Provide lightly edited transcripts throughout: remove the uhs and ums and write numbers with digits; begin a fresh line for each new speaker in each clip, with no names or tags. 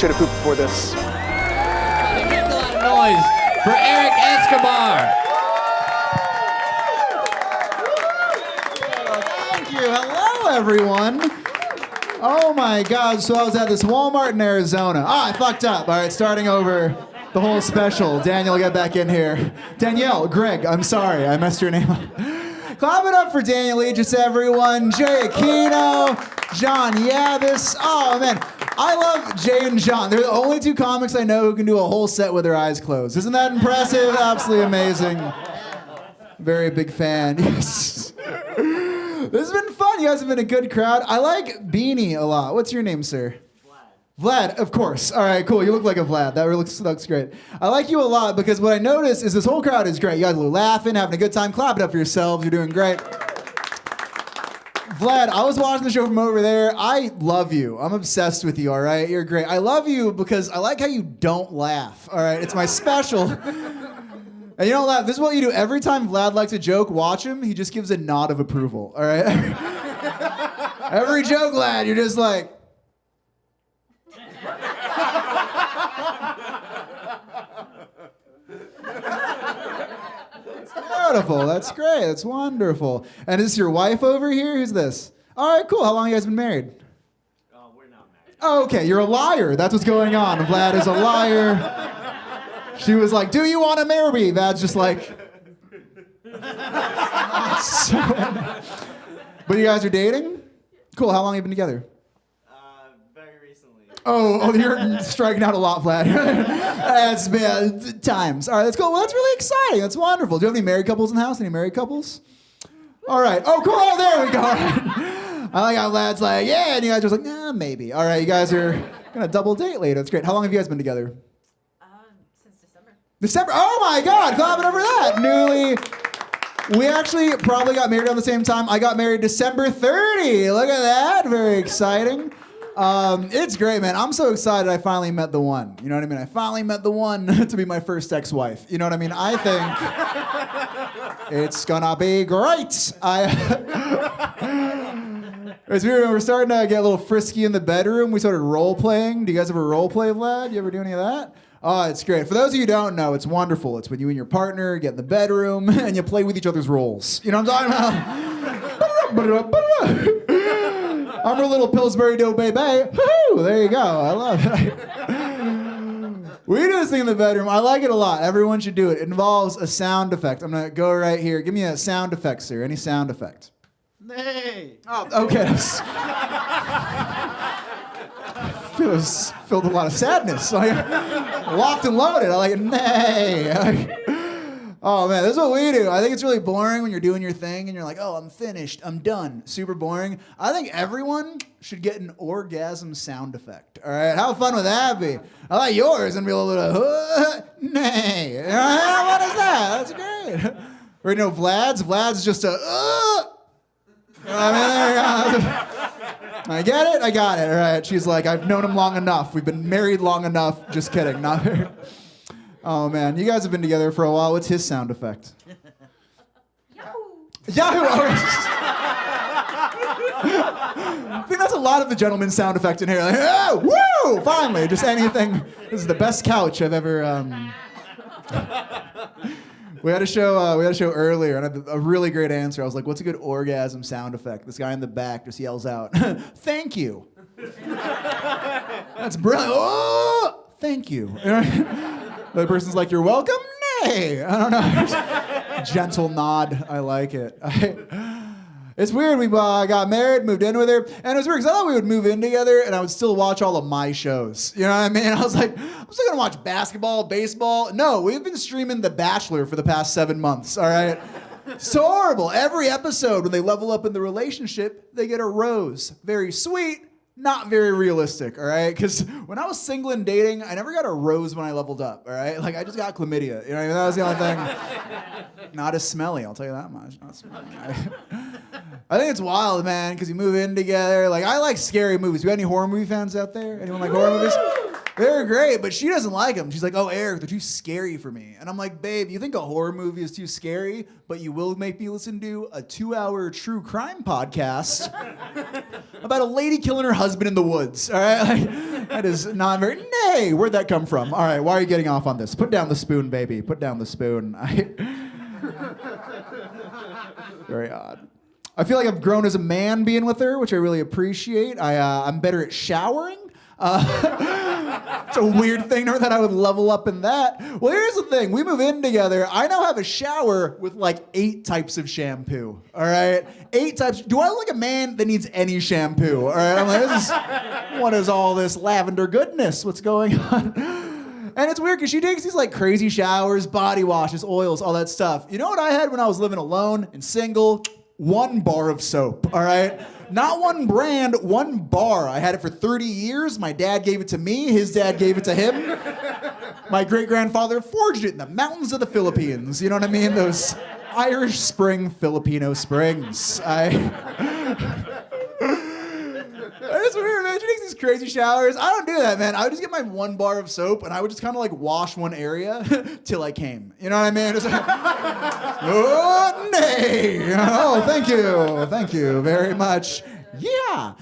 should have pooped before this.
Make a lot of noise for Erik Escobar.
Thank you. Hello, everyone. Oh my God. So I was at this Walmart in Arizona. I fucked up. All right, starting over the whole special. Daniel, get back in here. Danielle, Greg, I'm sorry. I messed your name up. Clap it up for Daniel Eachus, everyone. Jay Aquino, John Yabes. Oh, man. I love Jay and John. They're the only two comics I know who can do a whole set with their eyes closed. Isn't that impressive? Absolutely amazing. Very big fan. Yes. This has been fun. You guys have been a good crowd. I like Beanie a lot. What's your name, sir? Vlad, of course. All right, cool. You look like a Vlad. That really looks great. I like you a lot because what I noticed is this whole crowd is great. You guys are laughing, having a good time. Clap it up for yourselves. You're doing great. Vlad, I was watching the show from over there. I love you. I'm obsessed with you, all right? You're great. I love you because I like how you don't laugh, all right? It's my special. And you don't laugh. This is what you do. Every time Vlad likes a joke, watch him. He just gives a nod of approval, all right? Every joke, Vlad, you're just like... Beautiful. That's great. That's wonderful. And is this your wife over here? Who's this? All right, cool. How long have you guys been married?
We're not married.
Oh, okay. You're a liar. That's what's going on. Vlad is a liar. She was like, do you want to marry me? Vlad's just like... But you guys are dating? Cool. How long have you been together?
Very recently.
Oh, you're striking out a lot, Vlad. That's bad times. All right, that's cool. Well, that's really exciting. That's wonderful. Do you have any married couples in the house? Any married couples? All right. Oh, cool. Oh, there we go. All right. I like how Vlad's like, yeah, and you guys are like, nah, maybe. All right, you guys are gonna double date later. That's great. How long have you guys been together?
Since December.
December. Oh my God! Clap it up for that. Newly. We actually probably got married around the same time. I got married December 30. Look at that. Very exciting. It's great, man. I'm so excited I finally met the one. You know what I mean? I finally met the one to be my first ex-wife. You know what I mean? I think it's gonna be great. It's weird. We're starting to get a little frisky in the bedroom. We started role-playing. Do you guys ever role-play, Vlad? You ever do any of that? Oh, it's great. For those of you who don't know, it's wonderful. It's when you and your partner get in the bedroom and you play with each other's roles. You know what I'm talking about? I'm a little Pillsbury Dough baby. Woo! There you go. I love it. We do this thing in the bedroom. I like it a lot. Everyone should do it. It involves a sound effect. I'm going to go right here. Give me a sound effect, sir. Any sound effect?
Nay.
Oh, okay. Filled with a lot of sadness. Like, locked and loaded. I like it. Nay. Oh man, this is what we do. I think it's really boring when you're doing your thing and you're like, oh, I'm finished, I'm done. Super boring. I think everyone should get an orgasm sound effect. All right, how fun would that be? I like yours and be a little bit of, nay. What is that? That's great. Or you know, Vlad's just a, I mean, there you go. I get it, I got it. All right, she's like, I've known him long enough. We've been married long enough. Just kidding, not very. Oh man, you guys have been together for a while. What's his sound effect?
Yahoo!
Yahoo! I think that's a lot of the gentleman's sound effect in here. Like, oh, woo! Finally, just anything. This is the best couch I've ever. We had a show earlier, and I had a really great answer. I was like, "What's a good orgasm sound effect?" This guy in the back just yells out, "Thank you." That's brilliant. Oh, thank you. The person's like, "You're welcome." Nay, I don't know. Gentle nod. I like it. It's weird. We got married, moved in with her, and it was weird because I thought we would move in together, and I would still watch all of my shows. You know what I mean? I was like, I'm still gonna watch basketball, baseball. No, we've been streaming The Bachelor for the past 7 months. All right. So horrible. Every episode, when they level up in the relationship, they get a rose. Very sweet. Not very realistic, all right? Because when I was single and dating, I never got a rose when I leveled up, all right? Like, I just got chlamydia. You know what I mean? That was the only thing. Not as smelly, I'll tell you that much. Not smelly. I think it's wild, man, because you move in together. Like, I like scary movies. Do you have any horror movie fans out there? Anyone like horror movies? They're great, but she doesn't like them. She's like, oh, Eric, they're too scary for me. And I'm like, babe, you think a horror movie is too scary, but you will make me listen to a 2-hour true crime podcast about a lady killing her husband in the woods, all right? Like, that is not very, nay, where'd that come from? All right, why are you getting off on this? Put down the spoon, baby, put down the spoon. Very odd. I feel like I've grown as a man being with her, which I really appreciate. I'm better at showering. It's a weird thing that I would level up in that. Well, here's the thing. We move in together. I now have a shower with like 8 types of shampoo. All right? 8 types. Do I look like a man that needs any shampoo? All right? I'm like, what is all this lavender goodness? What's going on? And it's weird because she takes these like crazy showers, body washes, oils, all that stuff. You know what I had when I was living alone and single? 1 bar of soap, all right? Not 1 brand, 1 bar. I had it for 30 years. My dad gave it to me. His dad gave it to him. My great-grandfather forged it in the mountains of the Philippines. You know what I mean? Those Irish Spring Filipino springs. It's weird, man. She takes these crazy showers. I don't do that, man. I would just get my 1 bar of soap and I would just kind of like wash one area till I came. You know what I mean? Just like, oh, nay. Oh, thank you. Thank you very much. Yeah.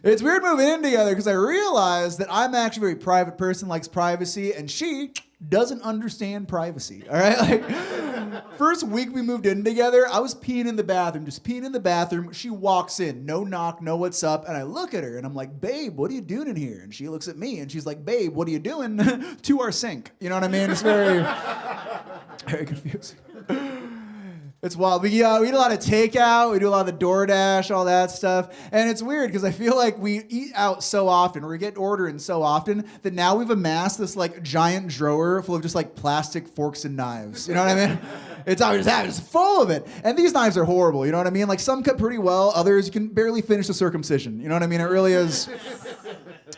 It's weird moving in together because I realized that I'm actually a very private person, likes privacy, and she doesn't understand privacy, all right? Like, first week we moved in together, I was peeing in the bathroom, just peeing in the bathroom. She walks in, no knock, no what's up, and I look at her, and I'm like, babe, what are you doing in here? And she looks at me, and she's like, babe, what are you doing to our sink? You know what I mean? It's very, very confusing. It's wild. We eat a lot of takeout. We do a lot of the DoorDash, all that stuff. And it's weird because I feel like we eat out so often, we get ordering so often, that now we've amassed this like giant drawer full of just like plastic forks and knives. You know what I mean? It's full of it. And these knives are horrible. You know what I mean? Like some cut pretty well. Others, you can barely finish the circumcision. You know what I mean? It really is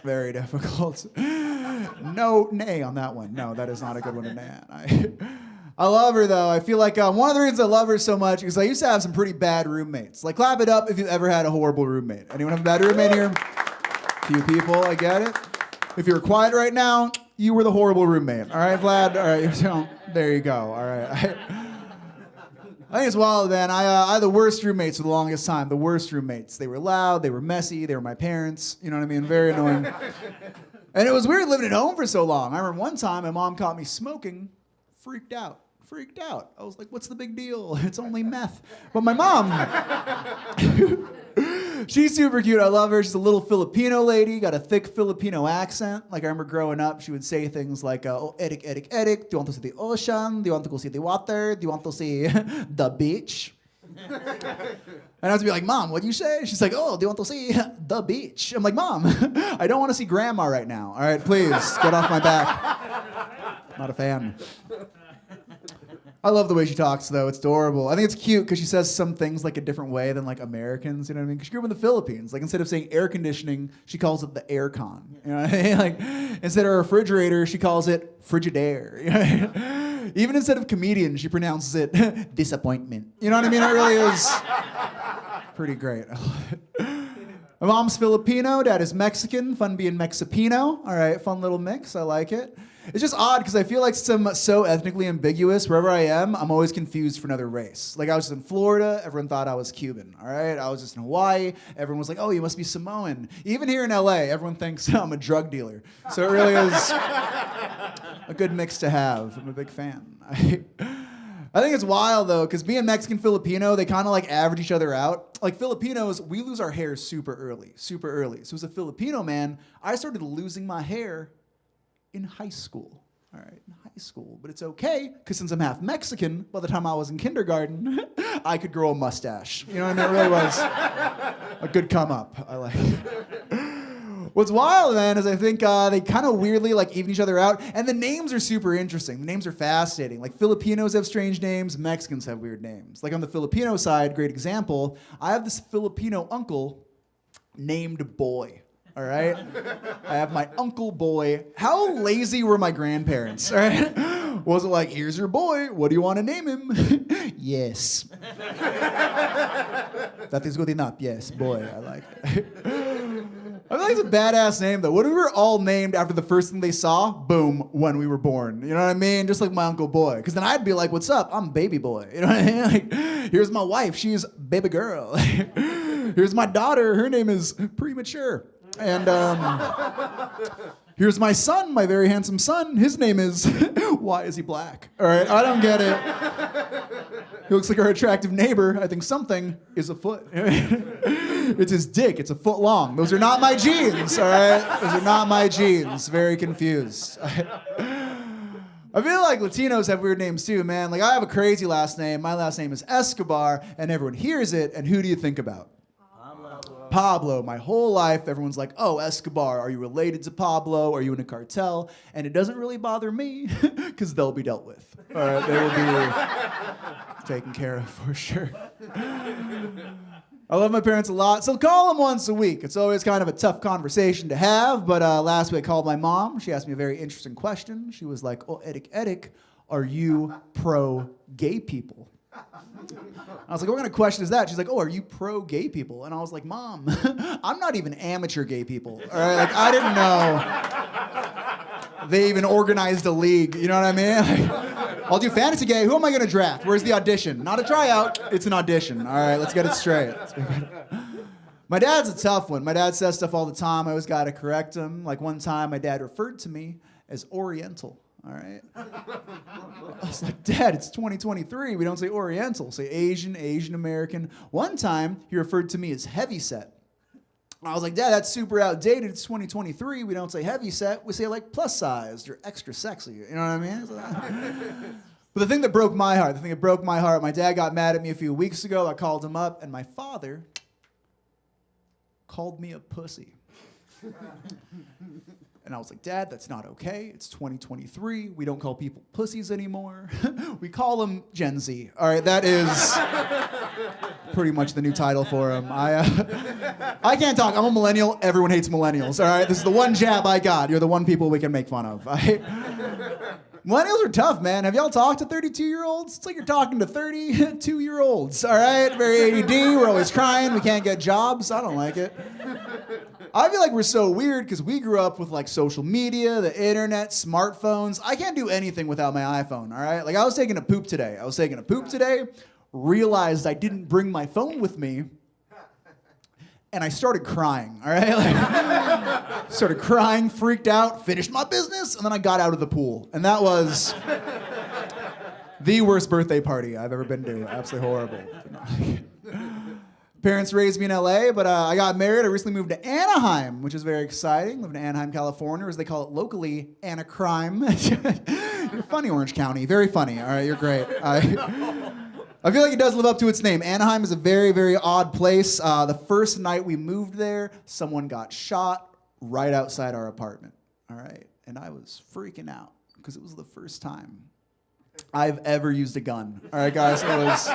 very difficult. No, nay on that one. No, that is not a good one to nay on. I love her, though. I feel like one of the reasons I love her so much is I used to have some pretty bad roommates. Like, clap it up if you've ever had a horrible roommate. Anyone have a bad roommate here? A few people, I get it. If you're quiet right now, you were the horrible roommate. All right, Vlad? All right, so, there you go. All right. I think it's wild, man. I had the worst roommates for the longest time. The worst roommates. They were loud. They were messy. They were my parents. You know what I mean? Very annoying. And it was weird living at home for so long. I remember one time my mom caught me smoking. Freaked out. I was like, what's the big deal? It's only meth. But my mom, she's super cute. I love her. She's a little Filipino lady, got a thick Filipino accent. Like I remember growing up, she would say things like, oh, Erik, do you want to see the ocean? Do you want to go see the water? Do you want to see the beach? And I was be like, Mom, what'd you say? She's like, oh, do you want to see the beach? I'm like, Mom, I don't want to see Grandma right now. All right, please, get off my back. Not a fan. I love the way she talks, though. It's adorable. I think it's cute because she says some things like a different way than like Americans. You know what I mean? Because she grew up in the Philippines. Like instead of saying air conditioning, she calls it the aircon. You know what I mean? Like instead of refrigerator, she calls it Frigidaire. You know? Even instead of comedian, she pronounces it disappointment. You know what I mean? It really is pretty great. I love it. My mom's Filipino, dad is Mexican. Fun being Mexipino. All right, fun little mix. I like it. It's just odd because I feel like I'm so ethnically ambiguous. Wherever I am, I'm always confused for another race. Like I was just in Florida, everyone thought I was Cuban. All right, I was just in Hawaii, everyone was like, "Oh, you must be Samoan." Even here in LA, everyone thinks I'm a drug dealer. So it really is a good mix to have. I'm a big fan. I think it's wild though, because being Mexican Filipino, they kind of like average each other out. Like Filipinos, we lose our hair super early. So as a Filipino man, I started losing my hair in high school. All right, in high school. But it's okay, because since I'm half Mexican, by the time I was in kindergarten, I could grow a mustache. You know what I mean? It really was a good come up. I like it. What's wild, man, is I think they kind of weirdly like even each other out. And the names are super interesting. The names are fascinating. Like Filipinos have strange names, Mexicans have weird names. Like on the Filipino side, great example, I have this Filipino uncle named Boy. All right? I have my Uncle Boy. How lazy were my grandparents? All right? Was it like, here's your boy, what do you want to name him? Yes. That is good enough. Yes, boy. I like it. I feel like it's a badass name though. What if we were all named after the first thing they saw? Boom, when we were born. You know what I mean? Just like my Uncle Boy. Because then I'd be like, what's up? I'm Baby Boy. You know what I mean? Like, here's my wife. She's Baby Girl. Here's my daughter. Her name is Premature. And here's my son, my very handsome son. His name is, why is he black? All right, I don't get it. He looks like our attractive neighbor. I think something is afoot. It's his dick. It's a foot long. Those are not my genes, all right? Those are not my genes. Very confused. I feel like Latinos have weird names too, man. Like I have a crazy last name. My last name is Escobar, and everyone hears it, and who do you think about? Pablo. My whole life, everyone's like, oh, Escobar, are you related to Pablo? Are you in a cartel? And it doesn't really bother me because they'll be dealt with. All right, they will be taken care of for sure. I love my parents a lot, so call them once a week. It's always kind of a tough conversation to have, but last week I called my mom. She asked me a very interesting question. She was like, oh, Erik, are you pro-gay people? I was like, what kind of question is that? She's like, oh, are you pro-gay people? And I was like, Mom, I'm not even amateur gay people. All right, like I didn't know they even organized a league. You know what I mean? Like, I'll do fantasy gay. Who am I going to draft? Where's the audition? Not a tryout. It's an audition. All right, let's get it straight. My dad's a tough one. My dad says stuff all the time. I always got to correct him. Like one time, my dad referred to me as Oriental. All right. I was like, Dad, it's 2023. We don't say Oriental. Say Asian, Asian American. One time, he referred to me as heavyset. I was like, Dad, that's super outdated. It's 2023. We don't say heavyset. We say like plus sized or extra sexy. You know what I mean? But the thing that broke my heart, my dad got mad at me a few weeks ago. I called him up, and my father called me a pussy. And I was like, Dad, that's not okay. It's 2023. We don't call people pussies anymore. We call them Gen Z. All right, that is pretty much the new title for them. I can't talk. I'm a millennial. Everyone hates millennials. All right, this is the one jab I got. You're the one people we can make fun of. Millennials are tough, man. Have y'all talked to 32-year-olds? It's like you're talking to 32-year-olds. All right, very ADD. We're always crying. We can't get jobs. I don't like it. I feel like we're so weird because we grew up with like social media, the internet, smartphones. I can't do anything without my iPhone, all right? Like I was taking a poop today, realized I didn't bring my phone with me, and I started crying, all right? Like, started crying, freaked out, finished my business, and then I got out of the pool. And that was the worst birthday party I've ever been to. Absolutely horrible. Parents raised me in LA, but I got married. I recently moved to Anaheim, which is very exciting. Lived in Anaheim, California, or as they call it locally, Anacrime. You're funny, Orange County. Very funny. All right, you're great. I feel like it does live up to its name. Anaheim is a very, very odd place. The first night we moved there, someone got shot right outside our apartment. All right, and I was freaking out because it was the first time I've ever used a gun. All right, guys, it was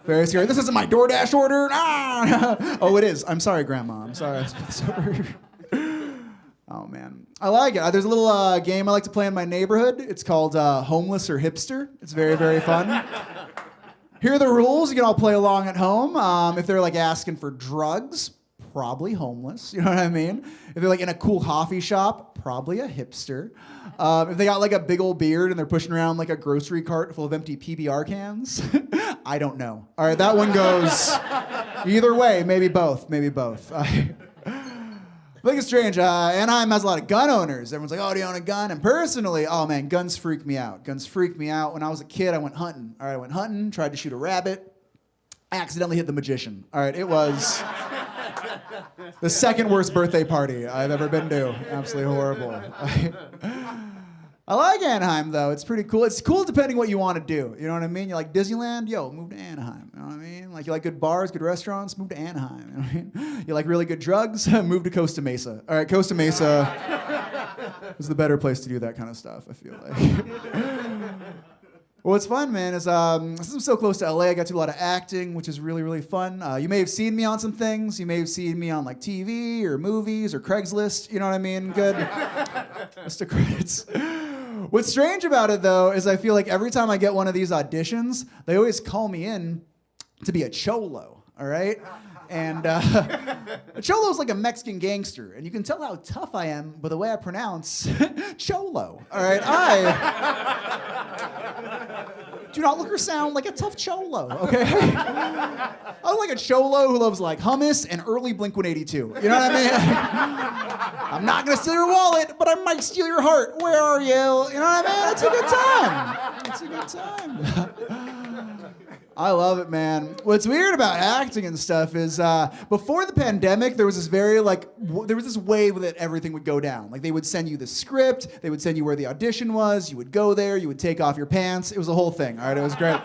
very scary. This isn't my DoorDash order. Ah! Oh, it is. I'm sorry, Grandma. I'm sorry. Oh, man. I like it. There's a little game I like to play in my neighborhood. It's called Homeless or Hipster. It's very, very fun. Here are the rules. You can all play along at home. If they're like asking for drugs, probably homeless. You know what I mean? If they're like in a cool coffee shop, probably a hipster. If they got like a big old beard and they're pushing around like a grocery cart full of empty PBR cans, I don't know. All right, that one goes either way, maybe both. I think it's strange. Anaheim has a lot of gun owners. Everyone's like, oh, do you own a gun? And personally, oh man, guns freak me out. When I was a kid, I went hunting. All right, I went hunting, tried to shoot a rabbit, accidentally hit the magician. All right, it was the second worst birthday party I've ever been to. Absolutely horrible. I like Anaheim, though. It's pretty cool. It's cool depending what you want to do. You know what I mean? You like Disneyland? Yo, move to Anaheim. You know what I mean? Like, you like good bars, good restaurants? Move to Anaheim. You know what I mean? You like really good drugs? Move to Costa Mesa. All right, Costa Mesa is the better place to do that kind of stuff, I feel like. What's fun, man, is since I'm so close to LA, I got to do a lot of acting, which is really, really fun. You may have seen me on some things. You may have seen me on like TV or movies or Craigslist. You know what I mean? Good. List of credits. What's strange about it, though, is I feel like every time I get one of these auditions, they always call me in to be a cholo, all right? And a cholo's like a Mexican gangster, and you can tell how tough I am by the way I pronounce cholo. All right, I do not look or sound like a tough cholo. Okay, I'm like a cholo who loves like hummus and early Blink-182. You know what I mean? I'm not gonna steal your wallet, but I might steal your heart. Where are you? You know what I mean? It's a good time. It's a good time. I love it, man. What's weird about acting and stuff is before the pandemic, there was this very there was this way that everything would go down. Like they would send you the script, they would send you where the audition was, you would go there, you would take off your pants. It was a whole thing, all right? It was great.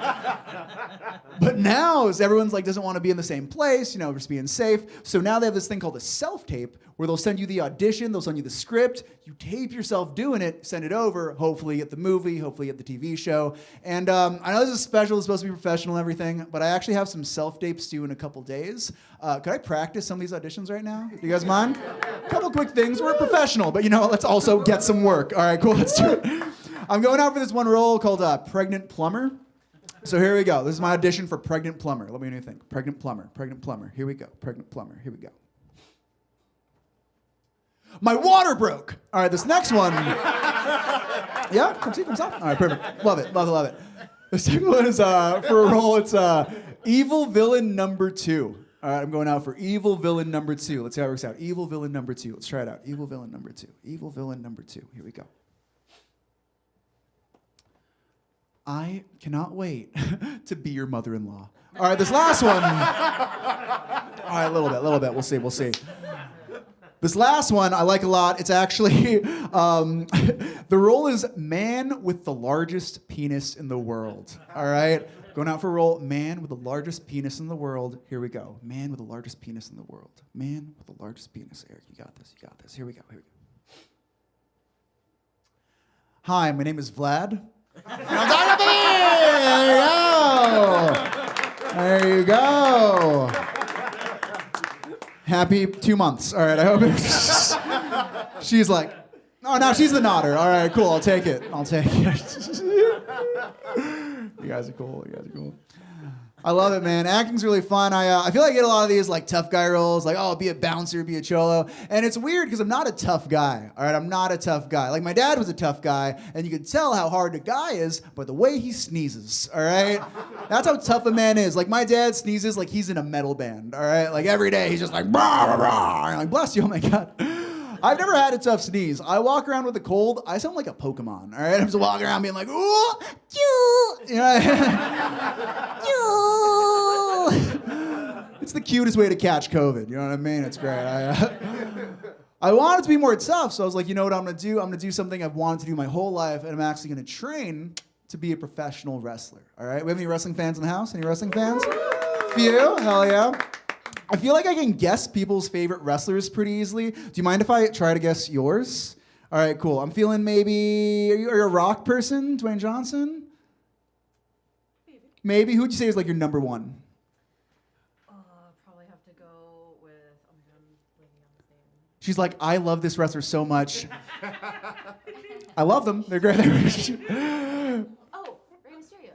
But now, everyone's like doesn't want to be in the same place, you know, just being safe. So now they have this thing called a self-tape where they'll send you the audition, they'll send you the script, you tape yourself doing it, send it over, hopefully get the movie, hopefully get the TV show. And I know this is special, it's supposed to be professional and everything, but I actually have some self-tapes due in a couple days. Could I practice some of these auditions right now? Do you guys mind? A couple quick things. We're professional, but you know, let's also get some work. All right, cool, let's do it. I'm going out for this one role called Pregnant Plumber. So here we go. This is my audition for Pregnant Plumber. Let me know what you think. Pregnant Plumber, Pregnant Plumber. Here we go. Pregnant Plumber, here we go. My water broke. All right, this next one. Yeah, come see, come stop. All right, perfect. Love it, love it, love it. The second one is for a role, it's Evil Villain Number 2. All right, I'm going out for Evil Villain Number 2. Let's see how it works out. Evil Villain Number 2. Let's try it out. Evil Villain Number 2. Evil Villain Number 2. Here we go. I cannot wait to be your mother-in-law. All right, this last one. All right, a little bit. We'll see. This last one I like a lot. It's actually, the role is Man with the Largest Penis in the World. All right, going out for a role, Man with the Largest Penis in the World. Here we go. Man with the largest penis in the world. Man with the largest penis. Eric, you got this. Here we go. Hi, my name is Vlad. There you go. Happy 2 months. All right, I hope it's... She's like, oh, now she's the nodder. All right, cool, I'll take it. You guys are cool. I love it, man. Acting's really fun. I feel like I get a lot of these like tough guy roles, like, oh, be a bouncer, be a cholo. And it's weird because I'm not a tough guy, all right? I'm not a tough guy. Like my dad was a tough guy, and you could tell how hard a guy is by the way he sneezes, all right? That's how tough a man is. Like my dad sneezes like he's in a metal band, all right? Like every day he's just like, rah, rah, rah. I'm like, bless you, oh my God. I've never had a tough sneeze. I walk around with a cold, I sound like a Pokemon, all right? I'm just walking around being like, ooh, cute, you know? It's the cutest way to catch COVID, you know what I mean? It's great. I wanted to be more tough, so I was like, you know what I'm gonna do? I'm gonna do something I've wanted to do my whole life, and I'm actually gonna train to be a professional wrestler, all right? We have any wrestling fans in the house? Any wrestling fans? Few, hell yeah. I feel like I can guess people's favorite wrestlers pretty easily. Do you mind if I try to guess yours? All right, cool. I'm feeling maybe, are you a rock person? Dwayne Johnson? Maybe. Who'd you say is like your number one?
Probably have to go with, oh my God, I'm blanking on his name.
She's like, I love this wrestler so much. I love them. They're great.
Oh, Rey Mysterio.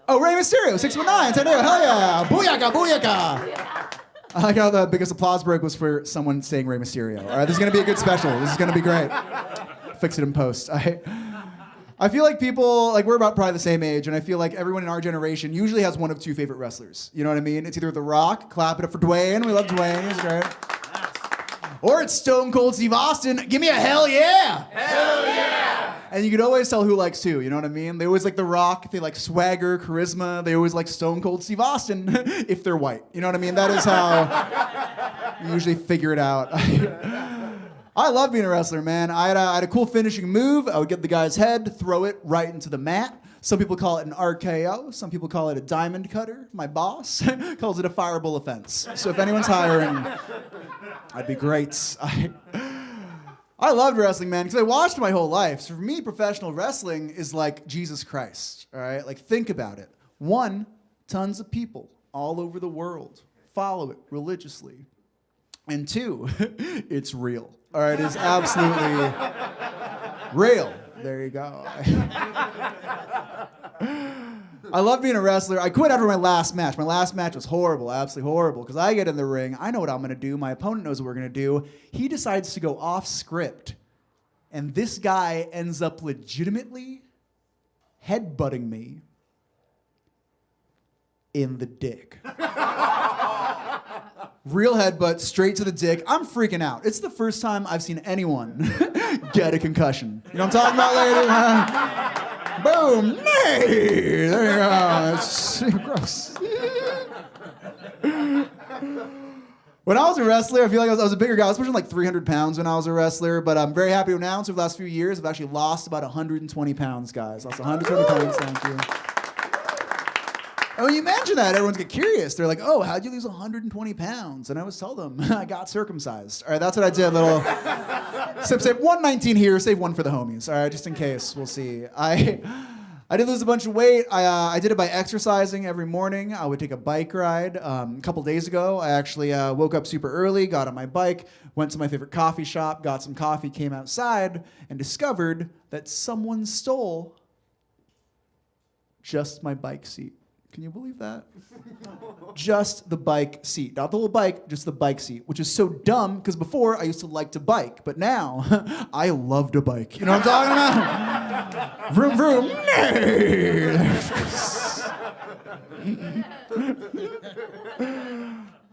Oh, Rey Mysterio, 619, San Diego, hell yeah. Booyaka, booyaka. I like how the biggest applause break was for someone saying Rey Mysterio. All right, this is gonna be a good special. This is gonna be great. Fix it in post. I feel like people, like we're about probably the same age, and I feel like everyone in our generation usually has one of two favorite wrestlers. You know what I mean? It's either The Rock, clap it up for Dwayne, we love Dwayne, he's great. Or it's Stone Cold Steve Austin, give me a hell yeah! Hell yeah! And you could always tell who likes who, you know what I mean? They always like The Rock, they like swagger, charisma, they always like Stone Cold Steve Austin, if they're white. You know what I mean? That is how you usually figure it out. I love being a wrestler, man. I had a cool finishing move. I would get the guy's head, throw it right into the mat. Some people call it an RKO. Some people call it a diamond cutter. My boss calls it a fireable offense. So if anyone's hiring, I'd be great. I loved wrestling, man, because I watched my whole life. So for me, professional wrestling is like Jesus Christ, all right? Like, think about it. One, tons of people all over the world follow it religiously. And two, it's real. All right, it's absolutely real. There you go. I love being a wrestler. I quit after my last match. My last match was horrible, absolutely horrible, because I get in the ring, I know what I'm going to do, my opponent knows what we're going to do. He decides to go off script, and this guy ends up legitimately headbutting me in the dick. Real headbutt, straight to the dick. I'm freaking out. It's the first time I've seen anyone get a concussion. You know what I'm talking about, lady? Boom! Nay! There you go. It's gross. When I was a wrestler, I feel like I was a bigger guy. I was pushing like 300 pounds when I was a wrestler, but I'm very happy to announce over the last few years, I've actually lost about 120 pounds, guys. Lost 120 pounds, thank you. And when you mention that, everyone's get curious. They're like, oh, how'd you lose 120 pounds? And I always tell them, I got circumcised. All right, that's what I did. Little save 119 here, save one for the homies. All right, just in case. We'll see. I did lose a bunch of weight. I did it by exercising every morning. I would take a bike ride. A couple days ago, I actually woke up super early, got on my bike, went to my favorite coffee shop, got some coffee, came outside, and discovered that someone stole just my bike seat. Can you believe that? Just the bike seat. Not the whole bike, just the bike seat, which is so dumb because before I used to like to bike, but now I love to bike. You know what I'm talking about? Vroom, vroom.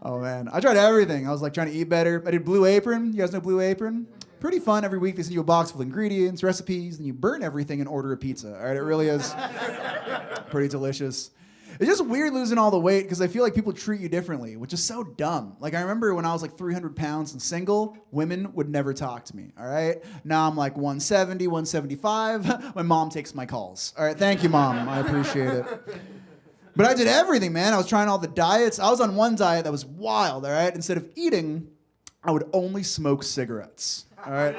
Oh, man. I tried everything. I was like trying to eat better. I did Blue Apron. You guys know Blue Apron? Pretty fun. Every week they send you a box full of ingredients, recipes, and you burn everything and order a pizza. All right, it really is pretty delicious. It's just weird losing all the weight because I feel like people treat you differently, which is so dumb. Like I remember when I was like 300 pounds and single, women would never talk to me, all right? Now I'm like 170, 175. My mom takes my calls. All right, thank you, Mom. I appreciate it. But I did everything, man. I was trying all the diets. I was on one diet that was wild, all right? Instead of eating, I would only smoke cigarettes. All right?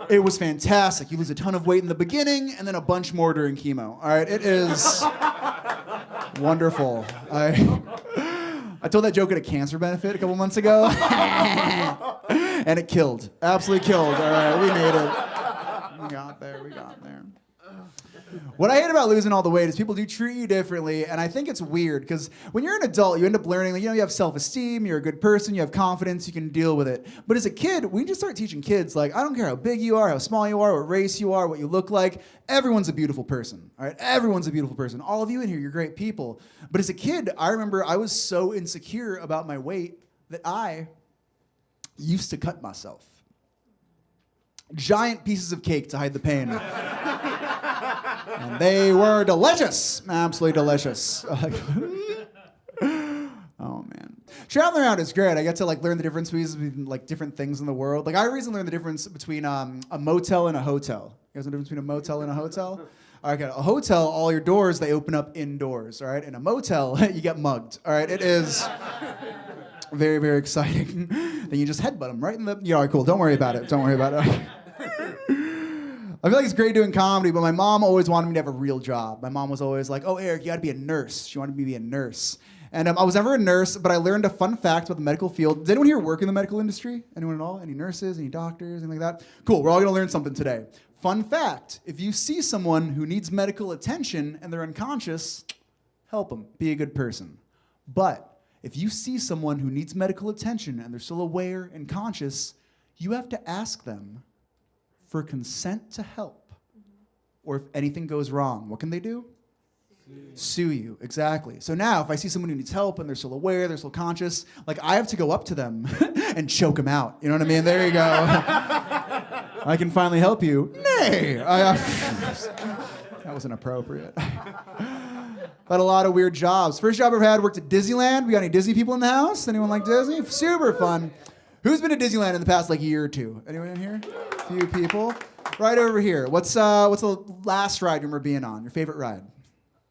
It was fantastic. You lose a ton of weight in the beginning and then a bunch more during chemo. All right? It is wonderful. I told that joke at a cancer benefit a couple months ago. And it killed. Absolutely killed. All right, we made it. We got there. What I hate about losing all the weight is people do treat you differently, and I think it's weird because when you're an adult, you end up learning, like, you know, you have self-esteem, you're a good person, you have confidence, you can deal with it. But as a kid, we just start teaching kids, like, I don't care how big you are, how small you are, what race you are, what you look like, everyone's a beautiful person, all right? Everyone's a beautiful person. All of you in here, you're great people. But as a kid, I remember I was so insecure about my weight that I used to cut myself. Giant pieces of cake to hide the pain. And they were delicious. Absolutely delicious. Oh, man. Traveling around is great. I get to like learn the difference between like different things in the world. Like I recently learned the difference between a motel and a hotel. You guys know the difference between a motel and a hotel? All right, a hotel, all your doors, they open up indoors, all right? In a motel, you get mugged, all right? It is very, very exciting. Then you just headbutt them right in the... Yeah, all right, cool. Don't worry about it. Don't worry about it. I feel like it's great doing comedy, but my mom always wanted me to have a real job. My mom was always like, oh, Eric, you gotta be a nurse. She wanted me to be a nurse. And I was never a nurse, but I learned a fun fact about the medical field. Does anyone here work in the medical industry? Anyone at all? Any nurses, any doctors, anything like that? Cool, we're all gonna learn something today. Fun fact, if you see someone who needs medical attention and they're unconscious, help them, be a good person. But if you see someone who needs medical attention and they're still aware and conscious, you have to ask them for consent to help. Or if anything goes wrong, what can they do? Sue you, exactly. So now if I see someone who needs help and they're still aware, they're still conscious, like I have to go up to them and choke them out. You know what I mean? There you go. I can finally help you. Nay! That was inappropriate. Had a lot of weird jobs. First job I ever had, worked at Disneyland. We got any Disney people in the house? Anyone like Disney? Super fun. Who's been to Disneyland in the past like year or two? Anyone in here? A few people. Right over here. What's the last ride you remember being on? Your favorite ride?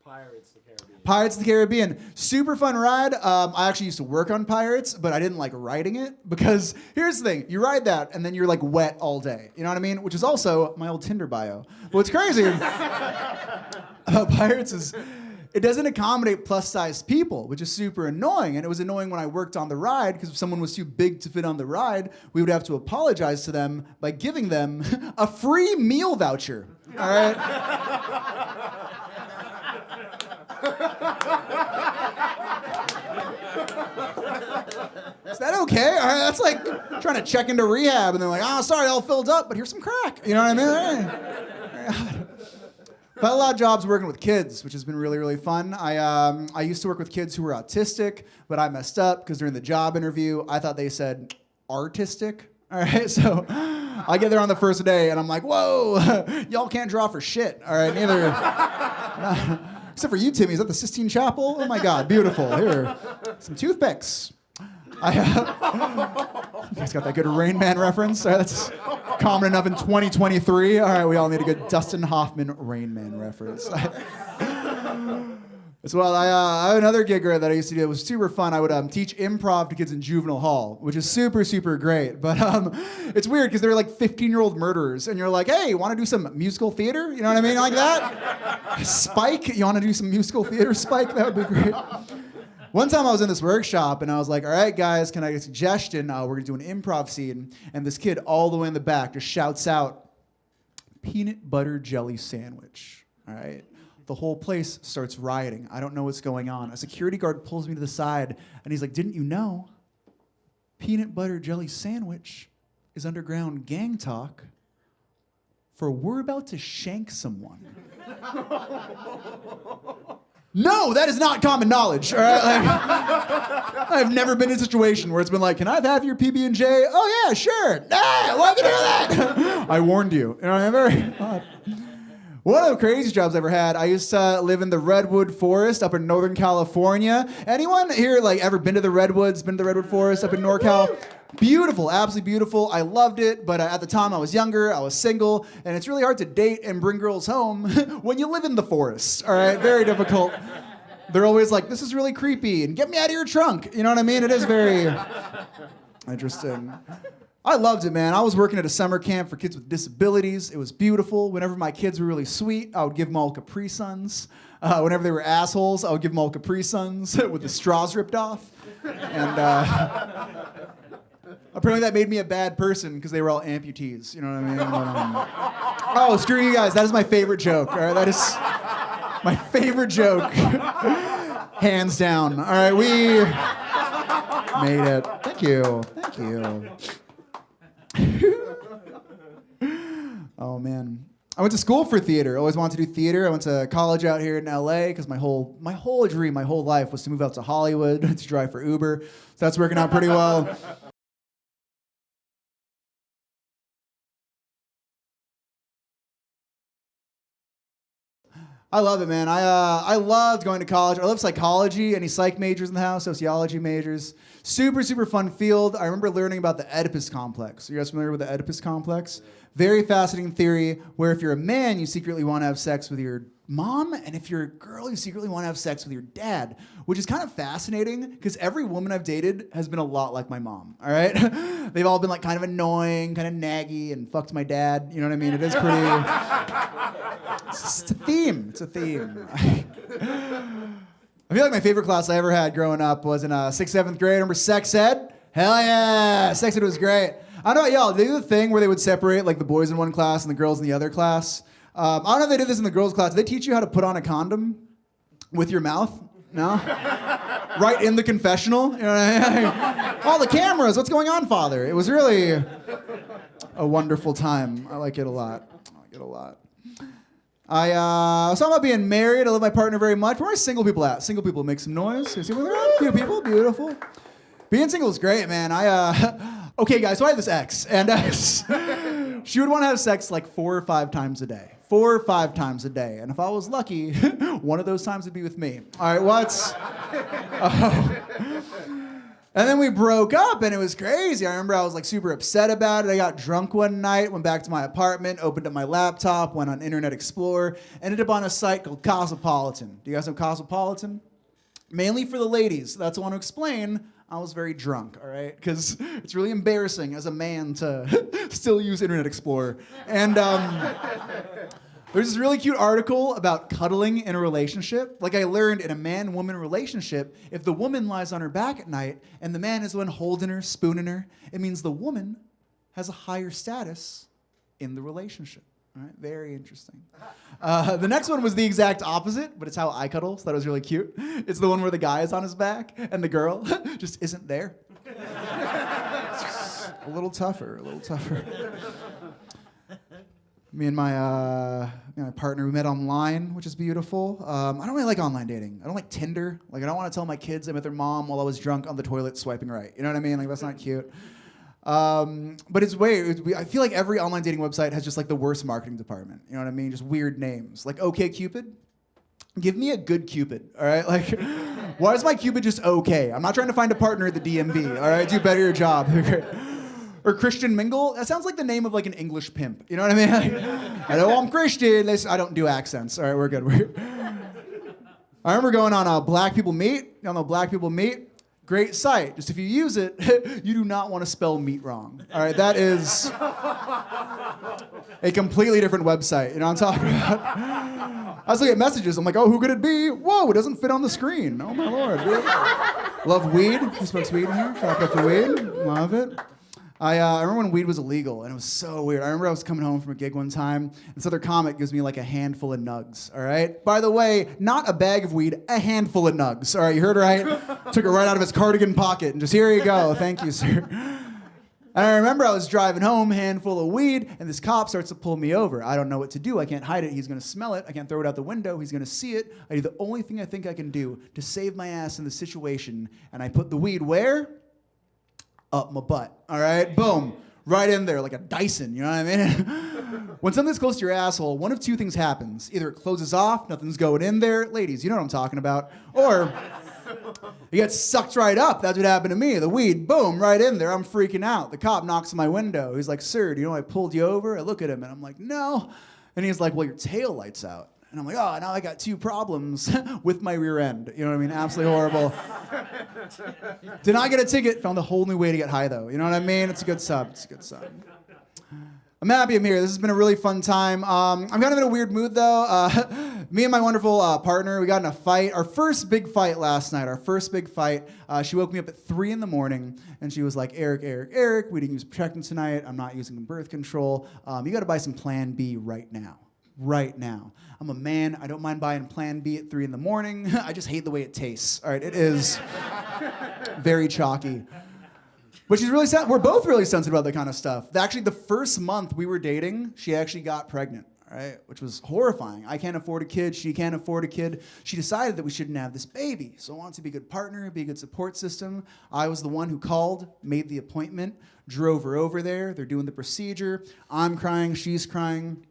Pirates of the Caribbean.
Pirates of the Caribbean. Super fun ride. I actually used to work on Pirates, but I didn't like riding it because here's the thing. You ride that and then you're like wet all day. You know what I mean? Which is also my old Tinder bio. But what's crazy about Pirates is it doesn't accommodate plus-sized people, which is super annoying. And it was annoying when I worked on the ride because if someone was too big to fit on the ride, we would have to apologize to them by giving them a free meal voucher. All right? Is that okay? All right, that's like trying to check into rehab and they're like, oh, sorry, all filled up, but here's some crack. You know what I mean? All right. I've had a lot of jobs working with kids, which has been really, really fun. I used to work with kids who were autistic, but I messed up because during the job interview, I thought they said artistic. All right, so I get there on the first day and I'm like, whoa, y'all can't draw for shit. All right, neither. Except for you, Timmy. Is that the Sistine Chapel? Oh my God, beautiful. Here, some toothpicks. You guys got that good Rain Man reference? All right, that's common enough in 2023. All right, we all need a good Dustin Hoffman Rain Man reference. As well, I have another gig that I used to do. It was super fun. I would teach improv to kids in juvenile hall, which is super, super great. But it's weird because they're like 15-year-old murderers. And you're like, hey, you want to do some musical theater? You know what I mean? Like that? Spike? You want to do some musical theater, Spike? That would be great. One time I was in this workshop and I was like, all right, guys, can I get a suggestion? We're going to do an improv scene. And this kid all the way in the back just shouts out, peanut butter jelly sandwich. All right? The whole place starts rioting. I don't know what's going on. A security guard pulls me to the side and he's like, didn't you know peanut butter jelly sandwich is underground gang talk for we're about to shank someone? No, that is not common knowledge. All right? Like, I've never been in a situation where it's been like, can I have your PB&J? Oh yeah, sure. Nah, why would you do that? I warned you. You know, I'm very odd. One of the craziest jobs I ever had, I used to live in the Redwood Forest up in Northern California. Anyone here like ever been to the Redwoods, been to the Redwood Forest up in NorCal? Beautiful, absolutely beautiful. I loved it, but at the time I was younger, I was single, and it's really hard to date and bring girls home when you live in the forest, all right? Very difficult. They're always like, this is really creepy, and get me out of your trunk. You know what I mean? It is very interesting. I loved it, man. I was working at a summer camp for kids with disabilities. It was beautiful. Whenever my kids were really sweet, I would give them all Capri Suns. Whenever they were assholes, I would give them all Capri Suns with the straws ripped off. And apparently that made me a bad person because they were all amputees. You know what I mean? Oh, screw you guys. That is my favorite joke. All right, that is my favorite joke. Hands down. All right, we made it. Thank you. Thank you. Oh man, I went to school for theater. Always wanted to do theater. I went to college out here in LA because my whole dream, my whole life was to move out to Hollywood to drive for Uber. So that's working out pretty well. I love it, man. I loved going to college. I love psychology. Any psych majors in the house? Sociology majors. Super, super fun field. I remember learning about the Oedipus complex. Are you guys familiar with the Oedipus complex? Very fascinating theory where if you're a man, you secretly want to have sex with your mom, and if you're a girl, you secretly want to have sex with your dad, which is kind of fascinating because every woman I've dated has been a lot like my mom, all right? They've all been like kind of annoying, kind of naggy, and fucked my dad. You know what I mean? It is pretty... It's a theme. It's a theme. I feel like my favorite class I ever had growing up was in 6th, 7th grade. Remember sex ed? Hell yeah! Sex ed was great. I don't know, y'all, they do the thing where they would separate like the boys in one class and the girls in the other class. I don't know if they did this in the girls' class. Did they teach you how to put on a condom with your mouth? No? Right in the confessional? You know what I mean? All the cameras, what's going on, Father? It was really a wonderful time. I like it a lot. I like it a lot. I was talking about being married. I love my partner very much. Where are single people at? Single people, make some noise. A few people, beautiful. Being single is great, man. Okay, guys, so I had this ex, and she would want to have sex like 4 or 5 times a day. 4 or 5 times a day. And if I was lucky, one of those times would be with me. All right, what's... And then we broke up, and it was crazy. I remember I was like super upset about it. I got drunk one night, went back to my apartment, opened up my laptop, went on Internet Explorer, ended up on a site called Cosmopolitan. Do you guys know Cosmopolitan? Mainly for the ladies. That's what I want to explain. I was very drunk, all right? Because it's really embarrassing as a man to still use Internet Explorer. And there's this really cute article about cuddling in a relationship. Like I learned in a man-woman relationship, if the woman lies on her back at night and the man is the one holding her, spooning her, it means the woman has a higher status in the relationship. All right, very interesting. The next one was the exact opposite, but it's how I cuddle, so that was really cute. It's the one where the guy is on his back and the girl just isn't there. A little tougher, a little tougher. Me and my partner, we met online, which is beautiful. I don't really like online dating. I don't like Tinder. Like, I don't want to tell my kids I met their mom while I was drunk on the toilet swiping right. You know what I mean? Like, that's not cute. But it's weird. I feel like every online dating website has just like the worst marketing department. You know what I mean? Just weird names. Like OkCupid. Give me a good Cupid, all right? Like, why is my Cupid just okay? I'm not trying to find a partner at the DMV, all right? Do better your job. Or Christian Mingle. That sounds like the name of like an English pimp. You know what I mean? Like, hello, I'm Christian. I don't do accents. All right, we're good. I remember going on Black People Meet. Y'all know Black People Meet? Great site. Just if you use it, you do not want to spell meat wrong. All right, that is a completely different website. You know what I'm talking about? I was looking at messages. I'm like, oh, who could it be? Whoa, it doesn't fit on the screen. Oh, my Lord. Love weed. Who smokes weed in here? Clap up for weed. Love it. I remember when weed was illegal, and it was so weird. I remember I was coming home from a gig one time, and this other comic gives me like a handful of nugs, all right? By the way, not a bag of weed, a handful of nugs, all right? You heard right? Took it right out of his cardigan pocket, and just, here you go. Thank you, sir. And I remember I was driving home, handful of weed, and this cop starts to pull me over. I don't know what to do. I can't hide it. He's going to smell it. I can't throw it out the window. He's going to see it. I do the only thing I think I can do to save my ass in the situation, and I put the weed where? Up my butt, all right? Boom, right in there like a Dyson, you know what I mean? When something's close to your asshole, one of two things happens. Either it closes off, nothing's going in there. Ladies, you know what I'm talking about. Or it gets sucked right up. That's what happened to me. The weed, boom, right in there. I'm freaking out. The cop knocks on my window. He's like, sir, do you know I pulled you over? I look at him and I'm like, no. And he's like, well, your tail light's out. And I'm like, oh, now I got two problems with my rear end. You know what I mean? Absolutely horrible. Did not get a ticket. Found a whole new way to get high, though. You know what I mean? It's a good sub. It's a good sub. I'm happy I'm here. This has been a really fun time. I'm kind of in a weird mood, though. Me and my wonderful partner, we got in a fight. Our first big fight last night. Our first big fight. She woke me up at 3 in the morning, and she was like, Eric, we didn't use protectant tonight. I'm not using birth control. You got to buy some Plan B right now. Right now. I'm a man. I don't mind buying Plan B at 3 in the morning. I just hate the way it tastes. All right, it is very chalky. But she's really we're both really sensitive about that kind of stuff. Actually, the first month we were dating, she actually got pregnant, all right, which was horrifying. I can't afford a kid. She can't afford a kid. She decided that we shouldn't have this baby. So I wanted to be a good partner, be a good support system. I was the one who called, made the appointment, drove her over there. They're doing the procedure. I'm crying. She's crying.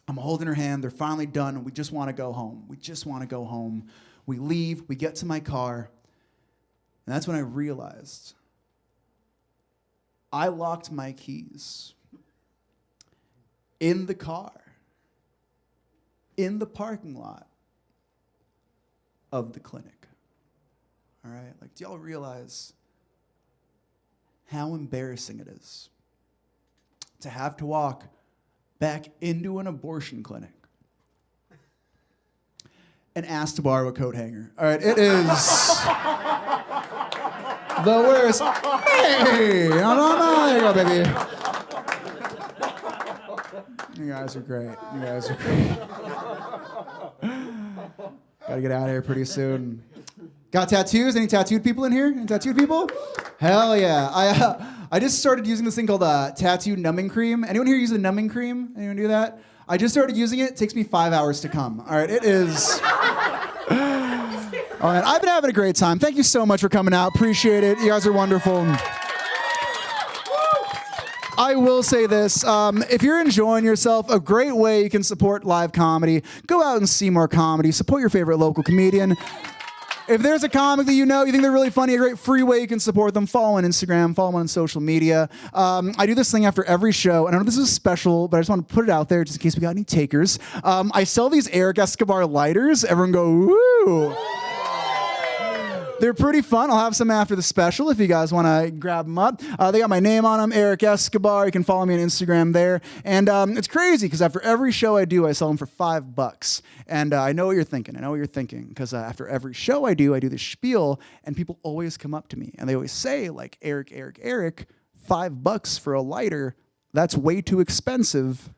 I'm holding her hand. They're finally done, and we just want to go home. We just want to go home. We leave. We get to my car, and that's when I realized I locked my keys in the car, in the parking lot of the clinic. All right? Like, do y'all realize how embarrassing it is to have to walk back into an abortion clinic and ask to borrow a coat hanger? All right, it is the worst. Hey, no, there you go, baby. You guys are great. You guys are great. Gotta get out of here pretty soon. Got tattoos? Any tattooed people in here? Any tattooed people? Hell yeah. I just started using this thing called tattoo numbing cream. Anyone here use the numbing cream? Anyone do that? I just started using it. It takes me 5 hours to come. All right, it is. All right, I've been having a great time. Thank you so much for coming out. Appreciate it. You guys are wonderful. I will say this, if you're enjoying yourself, a great way you can support live comedy, go out and see more comedy, support your favorite local comedian. If there's a comic that you know, you think they're really funny, a great free way you can support them, follow on Instagram, follow them on social media. I do this thing after every show, and I know this is special, but I just want to put it out there just in case we got any takers. I sell these Erik Escobar lighters. Everyone go, woo! They're pretty fun. I'll have some after the special if you guys want to grab them up. They got my name on them, Erik Escobar. You can follow me on Instagram there. And it's crazy because after every show I do, I sell them for $5. And I know what you're thinking. I know what you're thinking because after every show I do this spiel, and people always come up to me and they always say, like, Eric, $5 for a lighter. That's way too expensive.